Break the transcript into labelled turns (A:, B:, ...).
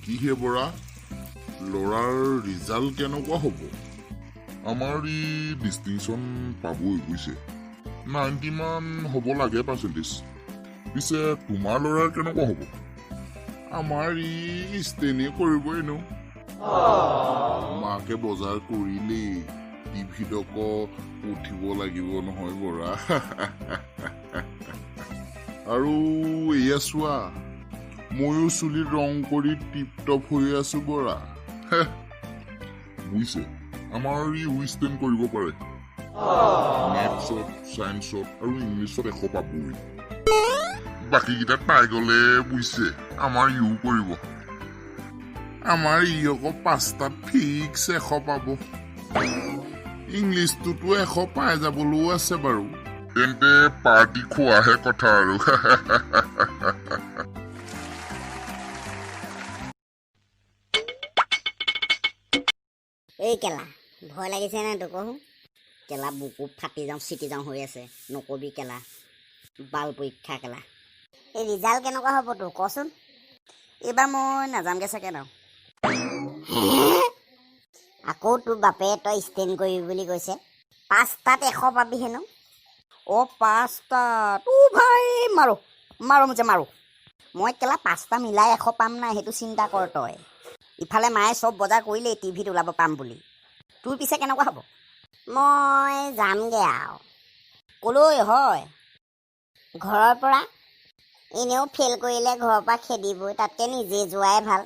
A: কিহে বৰা ল'ৰাৰ ৰিজাল্ট কেনেকুৱা হ'ব আমাৰ ই ডিষ্টিংশ্যন পাবই বুজিছে 90 মান হ'ব লাগে পাৰ্চেণ্টেজ পিছে তোমাৰ ল'ৰাৰ কেনেকুৱা হ'ব আমাৰ ই ষ্টেনে কৰিবই ন মাকে বজাৰ কৰিলেই টিভিত আকৌ উঠিব লাগিব নহয় বৰা আৰু এয়া চোৱা ময়ো চুলিত ৰং কৰি টিপ টপ হৈ আছো বৰা বুজিছে আমাৰ ই ষ্টেন কৰিব পাৰে মেথছত চায়েন্সত আৰু ইংলিছত 100 পাবই বাকীকেইটাত পাই গ'লে বুজিছে আমাৰ ইও কৰিব আমাৰ ই আকৌ 5টাত ফিক্স 100 পাব ইংলিছটোতো 100 পাই যাবলৈও আছে বাৰু তেন্তে পাৰ্টি খোৱাহে কথা আৰু
B: এই কেলা ভয় লাগিছে নাই তোক কেলা বুকু ফাটি যাওঁ চিটি যাওঁ হৈ আছে নকবি কেলা বাল পৰীক্ষা কেলা এই ৰিজাল্ট কেনেকুৱা হ'ব তোৰ কচোন এইবাৰ মই নাযামগৈ চাগে ন আকৌ তোৰ বাপে তই ষ্টেণ্ড কৰিবি বুলি কৈছে 5টাত 100 পাবি হেনো 5টাত ভাই মাৰো মাৰো মুঠে মাৰো মই কেলা 5টা মিলাই 100 পাম নাই সেইটো চিন্তা কৰ তই ইফালে মায়ে চব বজাৰ কৰিলেই টিভিত ওলাব পাম বুলি তোৰ পিছে কেনেকুৱা হ'ব মই যামগৈ আৰু ক'লৈ হয় ঘৰৰ পৰা এনেও ফেইল কৰিলে ঘৰৰ পৰা খেদিবই তাতকৈ নিজে যোৱাই ভাল